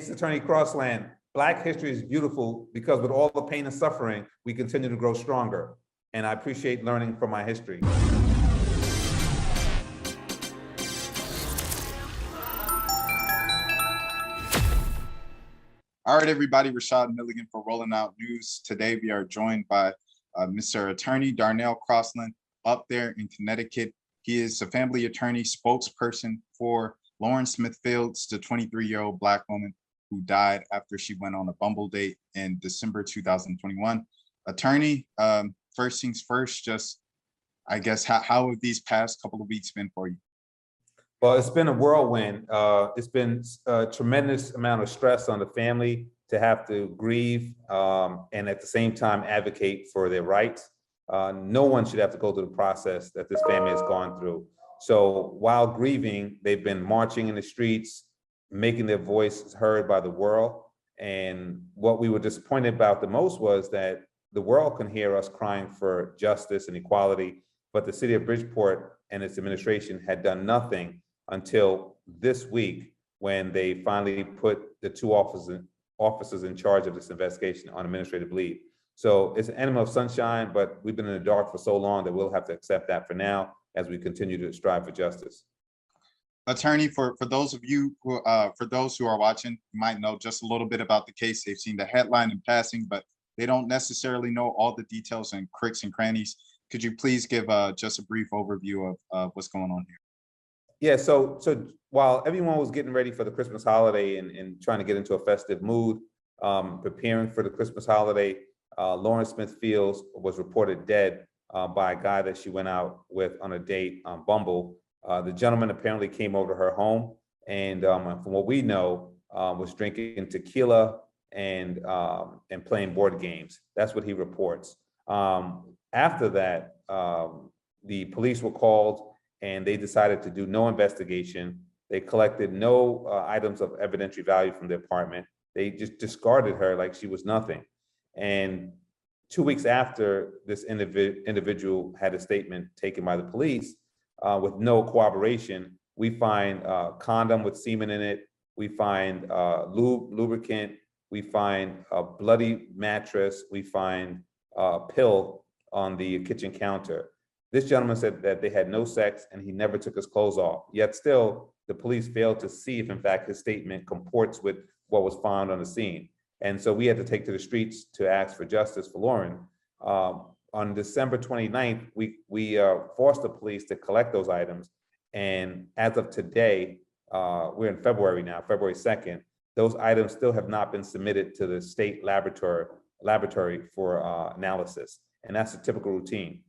Attorney Crosland, Black history is beautiful because with all the pain and suffering, we continue to grow stronger. And I appreciate learning from my history. All right, everybody, Rashad Milligan for Rolling Out News. Today, we are joined by Mr. Attorney Darnell Crosland up there in Connecticut. He is a family attorney spokesperson for Lauren Smithfield, the 23-year-old Black woman who died after she went on a BUMBLE date in December 2021. Attorney, first things first, just, I guess, how have these past couple of weeks been for you? Well, it's been a whirlwind. It's been a tremendous amount of stress on the family to have to grieve and at the same time advocate for their rights. No one should have to go through the process that this family has gone through. So while grieving, they've been marching in the streets, making their voices heard by the world. And what we were disappointed about the most was that the world can hear us crying for justice and equality, but the city of Bridgeport and its administration had done nothing until this week when they finally put the two officers in charge of this investigation on administrative leave. So it's an emblem of sunshine, but we've been in the dark for so long that we'll have to accept that for now as we continue to strive for justice. Attorney, for those of you who, for those who are watching, you might know just a little bit about the case. They've seen the headline in passing, but they don't necessarily know all the details and crooks and crannies. Could you please give just a brief overview of what's going on here? Yeah, so while everyone was getting ready for the Christmas holiday and trying to get into a festive mood, preparing for the Christmas holiday, Lauren Smithfield was reported dead by a guy that she went out with on a date on BUMBLE. The gentleman apparently came over to her home and from what we know, was drinking tequila and playing board games. That's what he reports. After that, the police were called and they decided to do no investigation. They collected no items of evidentiary value from the apartment. They just discarded her like she was nothing. And 2 weeks after this individual had a statement taken by the police with no corroboration, we find a condom with semen in it. We find lubricant. We find a bloody mattress. We find a pill on the kitchen counter. This gentleman said that they had no sex and he never took his clothes off. Yet still, the police failed to see if in fact his statement comports with what was found on the scene. And so we had to take to the streets to ask for justice for Lauren. On December 29th, we forced the police to collect those items. And as of today, we're in February now, February 2nd, those items still have not been submitted to the state laboratory for analysis. And that's a typical routine.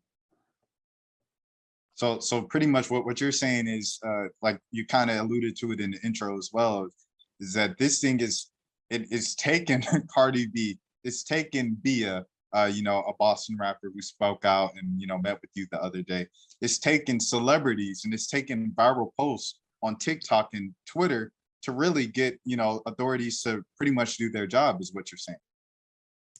So pretty much what you're saying is, like you kind of alluded to it in the intro as well, is that this thing is taken Cardi B, it's taken via a Boston rapper who spoke out and met with you the other day. It's taken celebrities and it's taken viral posts on TikTok and Twitter to really get authorities to pretty much do their job, is what you're saying.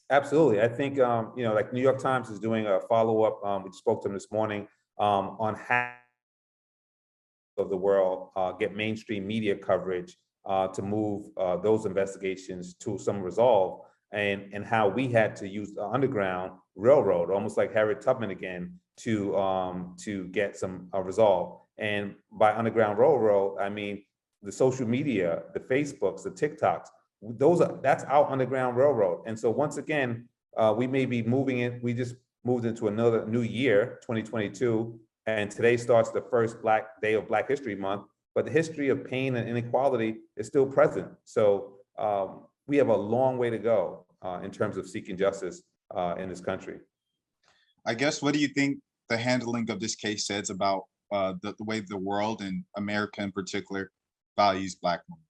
Absolutely. I think like New York Times is doing a follow-up. We spoke to them this morning on how of the world get mainstream media coverage to move those investigations to some resolve, and how we had to use the Underground Railroad, almost like Harriet Tubman again, to get some resolve. And by Underground Railroad, I mean the social media, the Facebooks, the TikToks. That's our Underground Railroad. And so once again, we may be moving it. We just moved into another new year, 2022, and today starts the first Black Day of Black History Month, but the history of pain and inequality is still present. So we have a long way to go in terms of seeking justice in this country. I guess, what do you think the handling of this case says about the way the world and America in particular values Black women?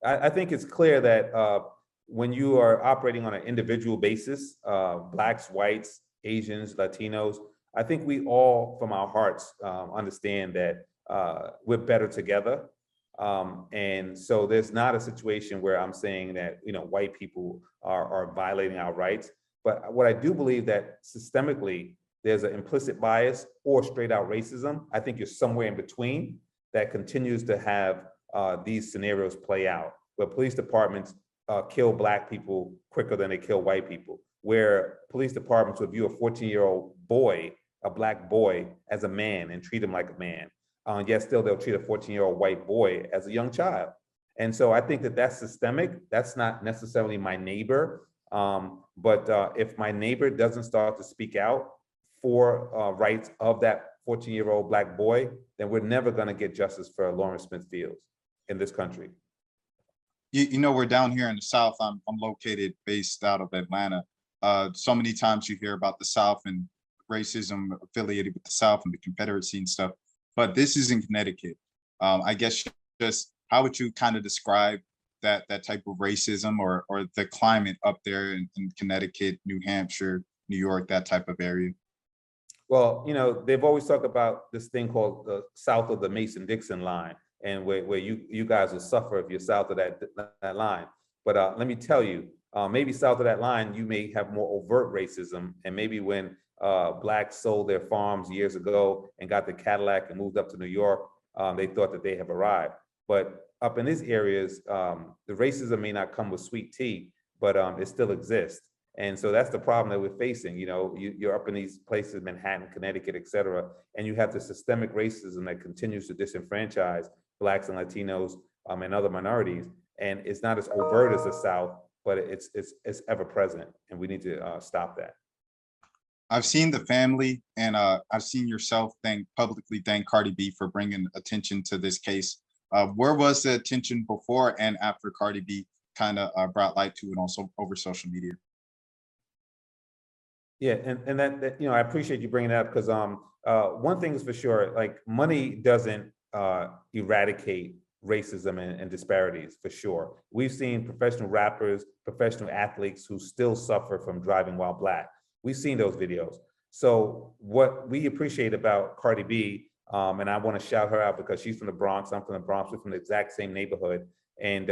I think it's clear that when you are operating on an individual basis, Blacks, whites, Asians, Latinos, I think we all from our hearts understand that we're better together. And so there's not a situation where I'm saying that white people are violating our rights. But what I do believe that systemically there's an implicit bias or straight out racism. I think you're somewhere in between that continues to have these scenarios play out. where police departments kill Black people quicker than they kill white people, where police departments would view a 14-year-old boy, a Black boy, as a man and treat him like a man. Yet still they'll treat a 14-year-old white boy as a young child. And so I think that that's systemic. That's not necessarily my neighbor. But if my neighbor doesn't start to speak out for rights of that 14-year-old Black boy, then we're never going to get justice for Lawrence Smith Fields in this country. You know, we're down here in the South. I'm located based out of Atlanta. So many times you hear about the South and racism affiliated with the South and the Confederacy and stuff, but this is in Connecticut. I guess just how would you kind of describe that type of racism or the climate up there in Connecticut, New Hampshire, New York, that type of area? Well, you know, they've always talked about this thing called the south of the Mason-Dixon line, and where you guys will suffer if you're south of that line. But let me tell you, maybe south of that line, you may have more overt racism, and maybe when Blacks sold their farms years ago and got the Cadillac and moved up to New York, they thought that they have arrived. But up in these areas, the racism may not come with sweet tea, but it still exists. And so that's the problem that we're facing. You know, you're up in these places, Manhattan, Connecticut, et cetera, and you have the systemic racism that continues to disenfranchise Blacks and Latinos and other minorities. And it's not as overt as the South, but it's ever present, and we need to stop that. I've seen the family and I've seen yourself publicly thank Cardi B for bringing attention to this case. Where was the attention before and after Cardi B kind of brought light to it also over social media? Yeah, and that you know, I appreciate you bringing that up, because one thing is for sure, like, money doesn't eradicate racism and disparities, for sure. We've seen professional rappers, professional athletes who still suffer from driving while Black. We've seen those videos. So what we appreciate about Cardi B, and I want to shout her out because she's from the Bronx, I'm from the Bronx, we're from the exact same neighborhood, and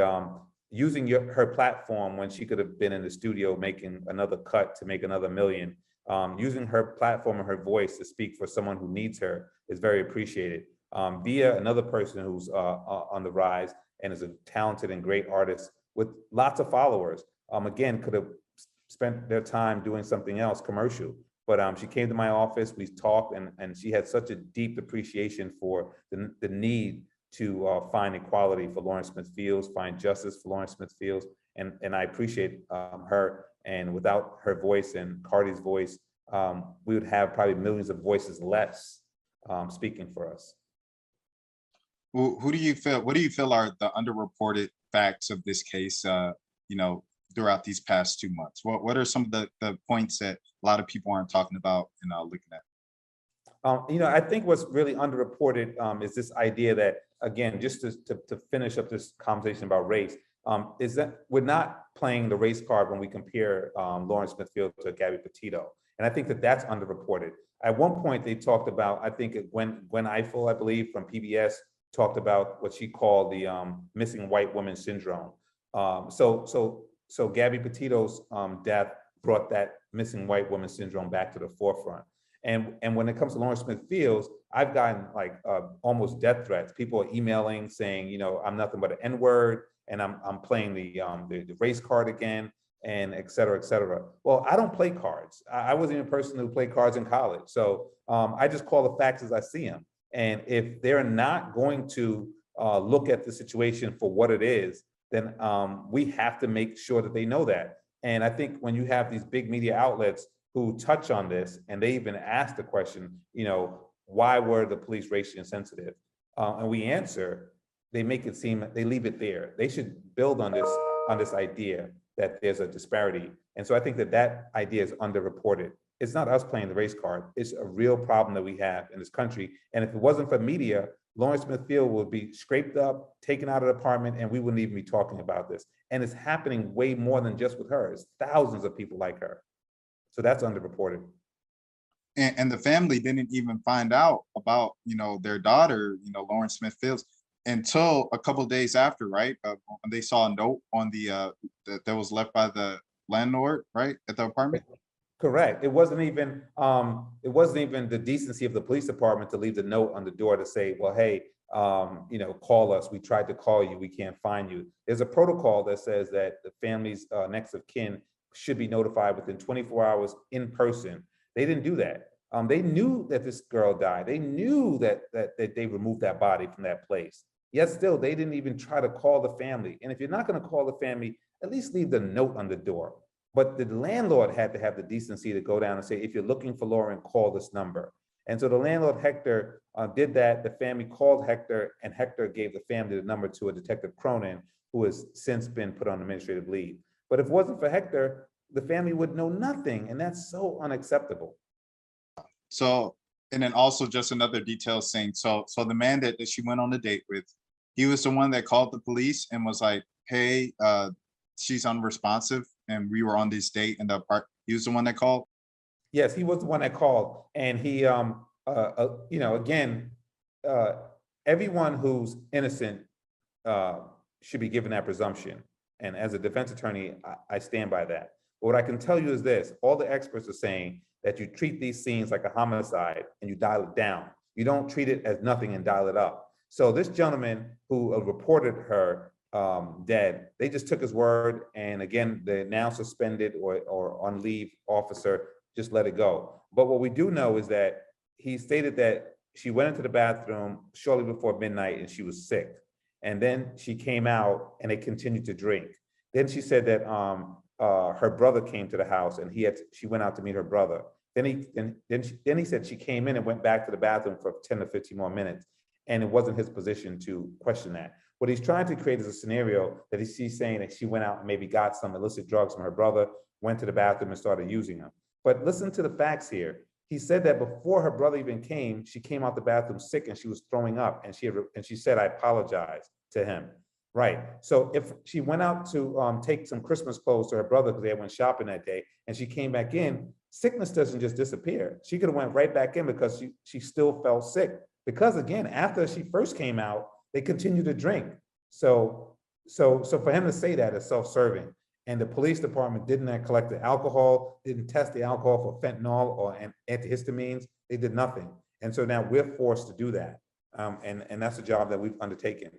using her platform when she could have been in the studio making another cut to make another million, using her platform and her voice to speak for someone who needs her is very appreciated. Via another person who's on the rise and is a talented and great artist with lots of followers, again, could have spent their time doing something else commercial. But she came to my office, we talked, and she had such a deep appreciation for the need to find equality for Lawrence Smith Fields, find justice for Lawrence Smith Fields, and I appreciate her. And without her voice and Cardi's voice, we would have probably millions of voices less speaking for us. What do you feel are the underreported facts of this case, you know, throughout these past 2 months? What are some of the points that a lot of people aren't talking about and looking at? You know, I think what's really underreported is this idea that, again, just to finish up this conversation about race, is that we're not playing the race card when we compare Lawrence Smith Fields to Gabby Petito. And I think that that's underreported. At one point, they talked about, I think Gwen Eiffel, I believe, from PBS, talked about what she called the missing white woman syndrome. So Gabby Petito's death brought that missing white woman syndrome back to the forefront. And when it comes to Lawrence Smith Fields, I've gotten like almost death threats. People are emailing saying, you know, I'm nothing but an N-word, and I'm playing the race card again, and et cetera, et cetera. Well, I don't play cards. I wasn't even a person who played cards in college. So I just call the facts as I see them. And if they're not going to look at the situation for what it is, then we have to make sure that they know that. And I think when you have these big media outlets who touch on this, and they even ask the question, you know, why were the police racially insensitive? And we answer, they make it seem, they leave it there. They should build on this idea that there's a disparity. And so I think that idea is underreported. It's not us playing the race card. It's a real problem that we have in this country. And if it wasn't for media, Lawrence Smith Field would be scraped up, taken out of the apartment, and we wouldn't even be talking about this. And it's happening way more than just with her. It's thousands of people like her. So that's underreported. And the family didn't even find out about, you know, their daughter, you know, Lawrence Smith Fields, until a couple of days after, right? They saw a note on that was left by the landlord, right, at the apartment. Correct. It wasn't even the decency of the police department to leave the note on the door to say, well, hey, you know, call us. We tried to call you. We can't find you. There's a protocol that says that the family's next of kin should be notified within 24 hours in person. They didn't do that. They knew that this girl died. They knew that they removed that body from that place. Yet still, they didn't even try to call the family. And if you're not going to call the family, at least leave the note on the door. But the landlord had to have the decency to go down and say, if you're looking for Lauren, call this number. And so the landlord, Hector, did that. The family called Hector, and Hector gave the family the number to a Detective Cronin, who has since been put on administrative leave. But if it wasn't for Hector, the family would know nothing, and that's so unacceptable. So, and then also just another detail saying, so the man that she went on a date with, he was the one that called the police and was like, hey, she's unresponsive, and we were on this date in the park. He was the one that called? Yes, he was the one that called, and he, you know, again, everyone who's innocent should be given that presumption. And as a defense attorney, I stand by that. But what I can tell you is this: all the experts are saying that you treat these scenes like a homicide and you dial it down. You don't treat it as nothing and dial it up. So this gentleman who reported her dead, they just took his word, and again, the now suspended or on leave officer just let it go. But what we do know is that he stated that she went into the bathroom shortly before midnight and she was sick. And then she came out and they continued to drink. Then she said that her brother came to the house and she went out to meet her brother. Then he said she came in and went back to the bathroom for 10 to 15 more minutes. And it wasn't his position to question that. What he's trying to create is a scenario that he's saying that she went out and maybe got some illicit drugs from her brother, went to the bathroom and started using them. But listen to the facts here. He said that before her brother even came, she came out the bathroom sick and she was throwing up, and she said, I apologize to him. Right. So if she went out to take some Christmas clothes to her brother because they went shopping that day, and she came back in, sickness doesn't just disappear. She could have went right back in because she still felt sick. Because again, after she first came out, they continued to drink. So for him to say that is self-serving. And the police department didn't collect the alcohol, didn't test the alcohol for fentanyl or antihistamines. They did nothing. And so now we're forced to do that. And that's a job that we've undertaken.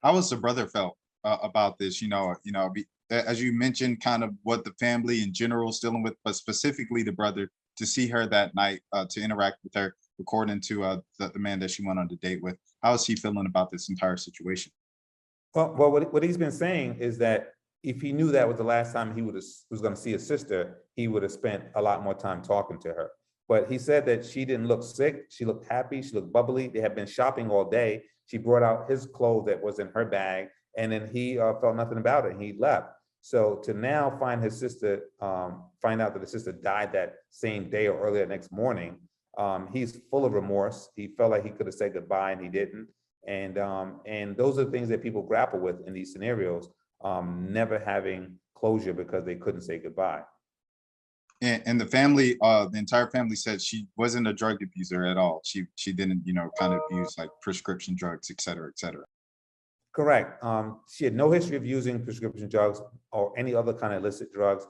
How was the brother felt about this? As you mentioned, kind of what the family in general is dealing with, but specifically the brother, to see her that night, to interact with her, according to the man that she went on the date with. How is he feeling about this entire situation? Well, what he's been saying is that if he knew that was the last time he was going to see his sister, he would have spent a lot more time talking to her. But he said that she didn't look sick. She looked happy. She looked bubbly. They had been shopping all day. She brought out his clothes that was in her bag, and then he felt nothing about it, and he left. So to now find his sister, find out that his sister died that same day or early the next morning, he's full of remorse. He felt like he could have said goodbye, and he didn't. And those are the things that people grapple with in these scenarios, never having closure because they couldn't say goodbye. And the family, the entire family said she wasn't a drug abuser at all. She didn't, kind of abuse like prescription drugs, et cetera, et cetera. Correct. She had no history of using prescription drugs or any other kind of illicit drugs.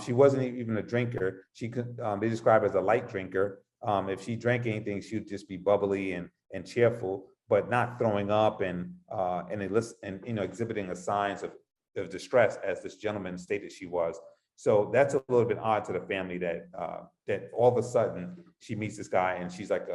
She wasn't even a drinker. She could, they describe her as a light drinker. If she drank anything, she would just be bubbly and cheerful, but not throwing up and exhibiting a signs of distress, as this gentleman stated she was. So that's a little bit odd to the family that all of a sudden she meets this guy and she's like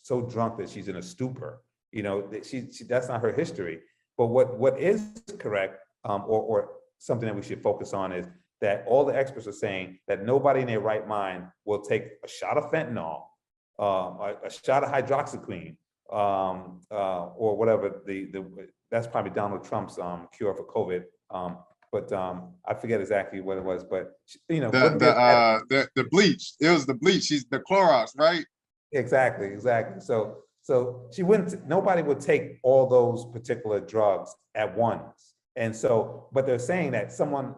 so drunk that she's in a stupor. That's not her history. But what is correct, or something that we should focus on, is that all the experts are saying that nobody in their right mind will take a shot of fentanyl, a shot of hydroxychloroquine, or whatever that's probably Donald Trump's cure for COVID. But I forget exactly what it was. But the bleach. It was the bleach. She's the Clorox, right? Exactly. So she wouldn't. Nobody would take all those particular drugs at once. And so, but they're saying that someone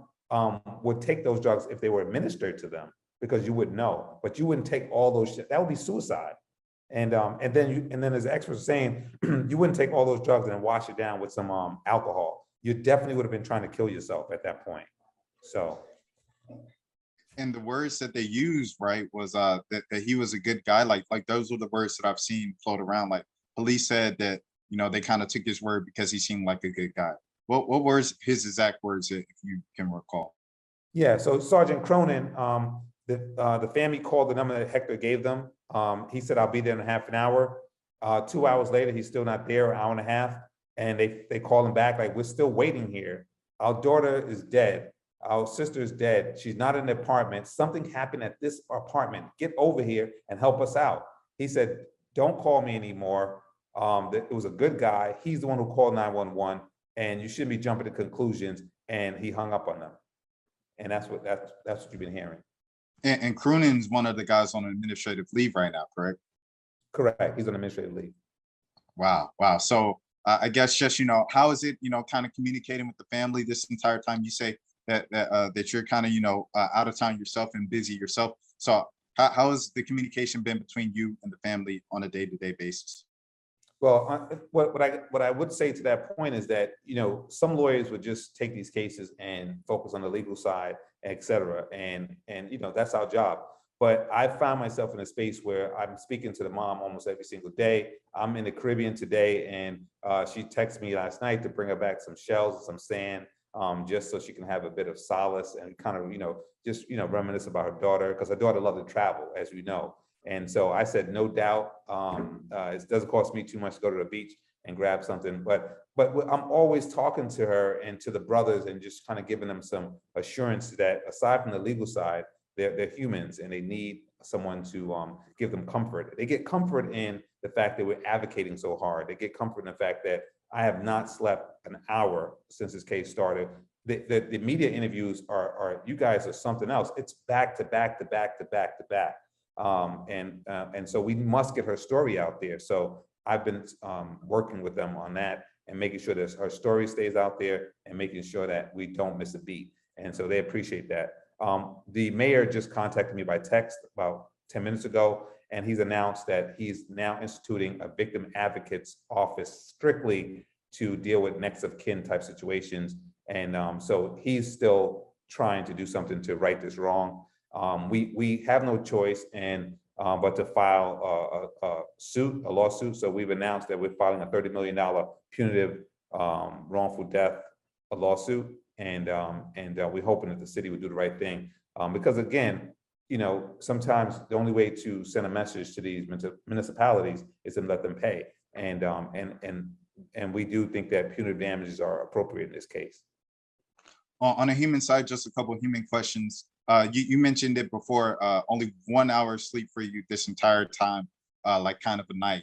would take those drugs if they were administered to them, because you would know. But you wouldn't take all those. That would be suicide. And then as experts are saying, you wouldn't take all those drugs and wash it down with some alcohol. You definitely would have been trying to kill yourself at that point. So. And the words that they used, right, was that he was a good guy. Like those were the words that I've seen float around. Like police said that, they kind of took his word because he seemed like a good guy. What were his exact words, if you can recall? Yeah, so Sergeant Cronin, the family called the number that Hector gave them. He said, I'll be there in a half an hour. 2 hours later, he's still not there, an hour and a half. And they call him back, like, we're still waiting here. Our daughter is dead. Our sister is dead. She's not in the apartment. Something happened at this apartment. Get over here and help us out. He said, don't call me anymore. It was a good guy. He's the one who called 911, and you shouldn't be jumping to conclusions. And he hung up on them. And that's what you've been hearing. And Cronin's one of the guys on administrative leave right now, correct? Correct. He's on administrative leave. Wow. So I guess just, how is it, kind of communicating with the family this entire time? You say that you're kind of, out of town yourself and busy yourself. So how has the communication been between you and the family on a day-to-day basis? Well, what I would say to that point is that, some lawyers would just take these cases and focus on the legal side, et cetera. And that's our job. But I found myself in a space where I'm speaking to the mom almost every single day. I'm in the Caribbean today, and she texted me last night to bring her back some shells and some sand, just so she can have a bit of solace and kind of, reminisce about her daughter, because her daughter loved to travel, as you know. And so I said, no doubt, it doesn't cost me too much to go to the beach and grab something. But I'm always talking to her and to the brothers and just kind of giving them some assurance that aside from the legal side, they're humans and they need someone to give them comfort. They get comfort in the fact that we're advocating so hard. They get comfort in the fact that I have not slept an hour since this case started. The media interviews are you guys are something else. It's back to back to back to back to back. And so we must get her story out there. So I've been working with them on that and making sure that her story stays out there and making sure that we don't miss a beat. And so they appreciate that. The mayor just contacted me by text about 10 minutes ago, and he's announced that he's now instituting a victim advocate's office strictly to deal with next of kin type situations. And so he's still trying to do something to right this wrong. We have no choice but to file a lawsuit. So we've announced that we're filing a $30 million punitive wrongful death lawsuit. And we're hoping that the city would do the right thing. Because again, sometimes the only way to send a message to these municipalities is to let them pay. And we do think that punitive damages are appropriate in this case. On a human side, just a couple of human questions. You mentioned it before, only 1 hour sleep for you this entire time, like kind of a night.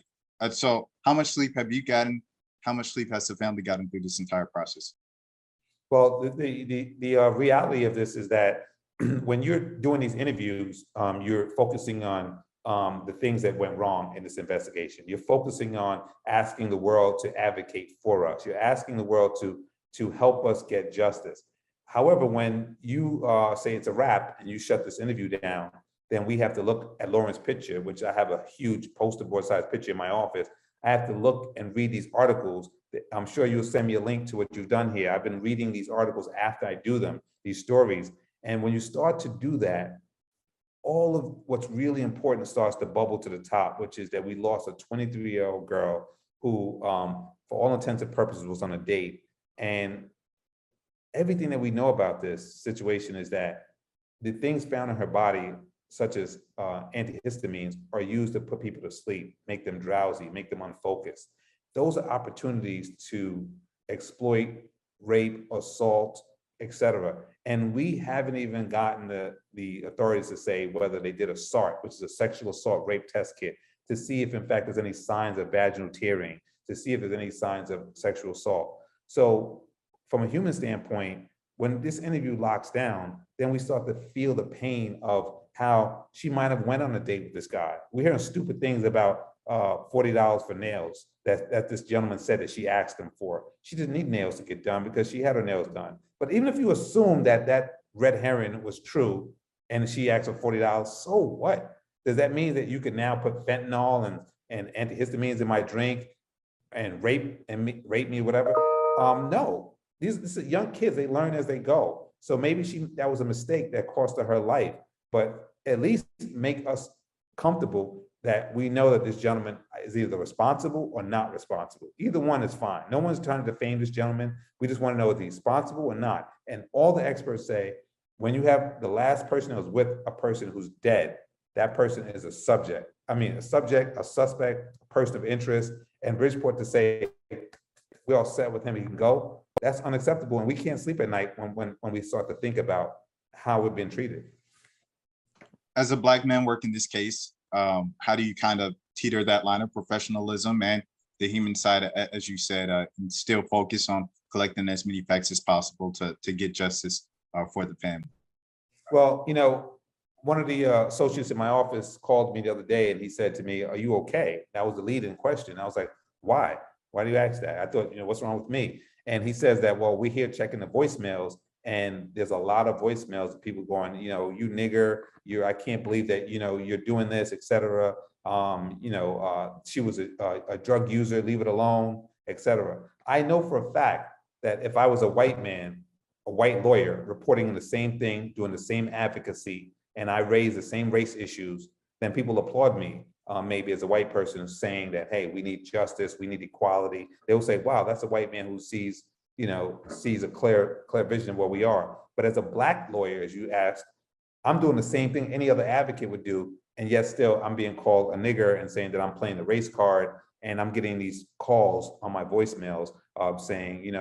So how much sleep have you gotten? How much sleep has the family gotten through this entire process? Well, the reality of this is that when you're doing these interviews, you're focusing on the things that went wrong in this investigation. You're focusing on asking the world to advocate for us. You're asking the world to help us get justice. However, when you say it's a wrap and you shut this interview down, then we have to look at Lauren's picture, which I have a huge poster board size picture in my office. I have to look and read these articles. I'm sure you'll send me a link to what you've done here. I've been reading these articles after I do them, these stories. And when you start to do that, all of what's really important starts to bubble to the top, which is that we lost a 23-year-old girl who, for all intents and purposes, was on a date. And everything that we know about this situation is that the things found in her body, such as antihistamines, are used to put people to sleep, make them drowsy, make them unfocused. Those are opportunities to exploit, rape, assault, etc. And we haven't even gotten the authorities to say whether they did a SART, which is a sexual assault rape test kit, to see if in fact there's any signs of vaginal tearing, to see if there's any signs of sexual assault. So from a human standpoint, when this interview locks down, then we start to feel the pain of how she might have went on a date with this guy. We're hearing stupid things about $40 for nails that this gentleman said that she asked him for. She didn't need nails to get done because she had her nails done. But even if you assume that red herring was true and she asked for $40, so what? Does that mean that you can now put fentanyl and antihistamines in my drink and rape me, whatever? No. These are young kids, they learn as they go. So maybe that was a mistake that cost her life, but at least make us comfortable that we know that this gentleman is either responsible or not responsible. Either one is fine. No one's trying to defame this gentleman. We just want to know if he's responsible or not. And all the experts say, when you have the last person that was with a person who's dead, that person is a subject. I mean, a subject, a suspect, a person of interest. And Bridgeport to say, we're all set with him, he can go, that's unacceptable. And we can't sleep at night when we start to think about how we've been treated. As a Black man working this case, how do you kind of teeter that line of professionalism and the human side, as you said, and still focus on collecting as many facts as possible to get justice for the family? Well, you know, one of the associates in my office called me the other day and he said to me, "Are you okay?" That was the lead-in question. I was like, why? Why do you ask that? I thought, you know, what's wrong with me? And he says that, well, we're here checking the voicemails, and there's a lot of voicemails of people going, you know, you nigger, I can't believe that, you know, you're doing this, etc. She was a drug user, leave it alone, etc. I know for a fact that if I was a white man, a white lawyer reporting the same thing, doing the same advocacy, and I raise the same race issues, then people applaud me. Maybe as a white person saying that, hey, we need justice, we need equality. They will say, wow, that's a white man who sees a clear vision of where we are. But as a Black lawyer, as you asked, I'm doing the same thing any other advocate would do, and yet still I'm being called a nigger and saying that I'm playing the race card, and I'm getting these calls on my voicemails saying,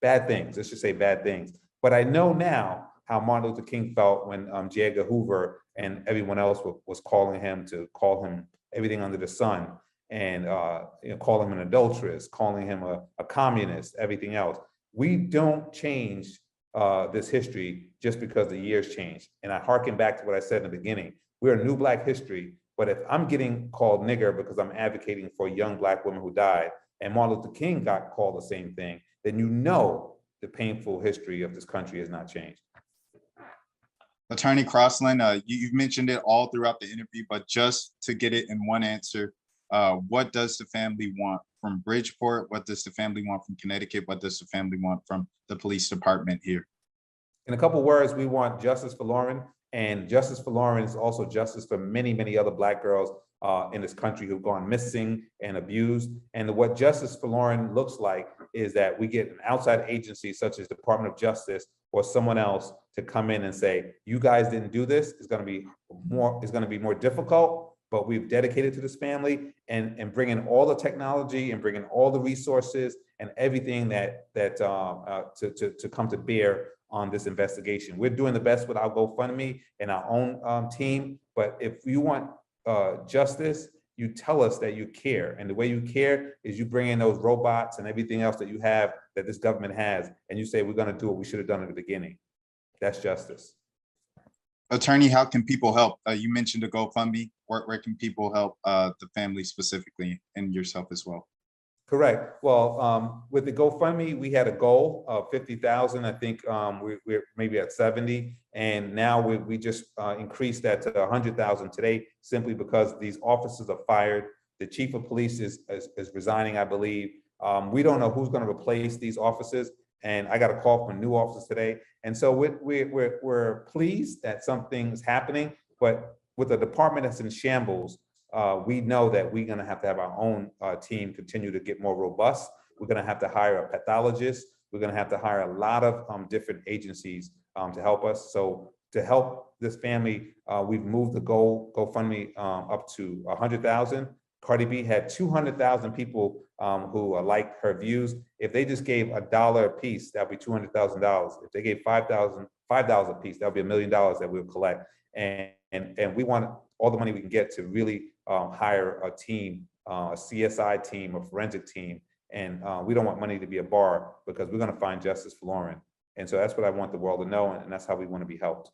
bad things, let's just say bad things. But I know now how Martin Luther King felt when J. Edgar Hoover and everyone else was calling him to call him everything under the sun, and call him an adulteress, calling him a communist, everything else. We don't change this history just because the years change. And I hearken back to what I said in the beginning. We're a new Black history, but if I'm getting called nigger because I'm advocating for a young Black woman who died, and Martin Luther King got called the same thing, then you know the painful history of this country has not changed. Attorney Crosland, you've mentioned it all throughout the interview, but just to get it in one answer, what does the family want from Bridgeport? What does the family want from Connecticut? What does the family want from the police department here? In a couple of words, we want justice for Lauren, and justice for Lauren is also justice for many, many other Black girls in this country who've gone missing and abused. And what justice for Lauren looks like is that we get an outside agency such as Department of Justice or someone else to come in and say, you guys didn't do this. It's going to be more difficult, but we've dedicated to this family, and bring in all the technology and bring in all the resources and everything to come to bear on this investigation. We're doing the best with our GoFundMe and our own team, but if you want justice, you tell us that you care. And the way you care is you bring in those robots and everything else that you have, that this government has, and you say, we're going to do what we should have done at the beginning. That's justice. Attorney, how can people help? You mentioned a GoFundMe. Where can people help the family specifically, and yourself as well? Correct. Well, with the GoFundMe, we had a goal of 50,000. I think we're maybe at 70, and now we just increased that to 100,000 today, simply because these officers are fired. The chief of police is resigning, I believe. We don't know who's going to replace these officers, and I got a call from new officers today. And so we're pleased that something's happening, but with a department that's in shambles, we know that we're going to have our own team continue to get more robust. We're going to have to hire a pathologist. We're going to have to hire a lot of different agencies to help us. So to help this family, we've moved the GoFundMe up to 100,000. Cardi B had 200,000 people who like her views. If they just gave $1 a piece, that'd be $200,000. If they gave $5,000 a piece, that'd be $1 million that we'll collect. And we want all the money we can get to really hire a team, a CSI team, a forensic team. And we don't want money to be a bar, because we're going to find justice for Lauren. And so that's what I want the world to know, and that's how we want to be helped.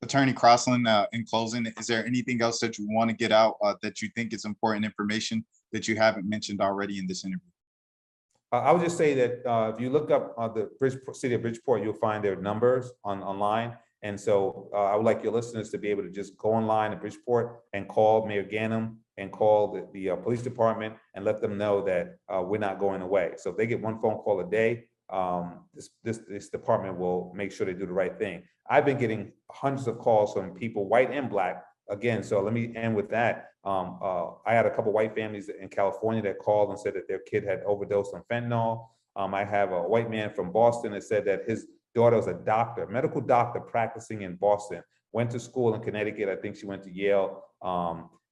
Attorney Crosland, in closing, is there anything else that you want to get out that you think is important information that you haven't mentioned already in this interview? I would just say that if you look up the city of Bridgeport, you'll find their numbers online. And so I would like your listeners to be able to just go online to Bridgeport and call Mayor Ganem and call the police department and let them know that we're not going away. So if they get one phone call a day, this department will make sure they do the right thing. I've been getting hundreds of calls from people, white and Black, again, so let me end with that. I had a couple white families in California that called and said that their kid had overdosed on fentanyl. I have a white man from Boston that said that his daughter was a doctor, medical doctor practicing in Boston, went to school in Connecticut. I think she went to Yale,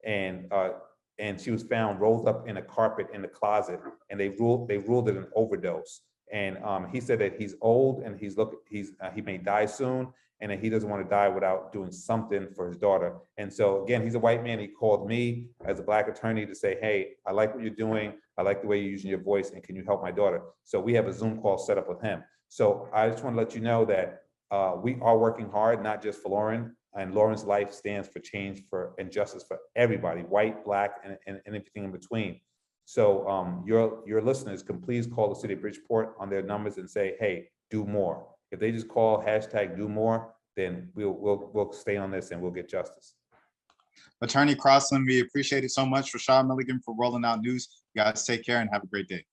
and she was found rolled up in a carpet in the closet, and they ruled it an overdose. And he said that he's old and he may die soon, and that he doesn't want to die without doing something for his daughter. And so again, he's a white man. He called me as a Black attorney to say, hey, I like what you're doing. I like the way you're using your voice, and can you help my daughter? So we have a Zoom call set up with him. So I just want to let you know that we are working hard, not just for Lauren, and Lauren's life stands for change and justice for everybody, white, Black, and everything in between. So your listeners can please call the city of Bridgeport on their numbers and say, hey, do more. If they just call #do more, then we'll stay on this and we'll get justice. Attorney Crosland, we appreciate it so much. Rashad Milligan for Rolling Out News. You guys take care and have a great day.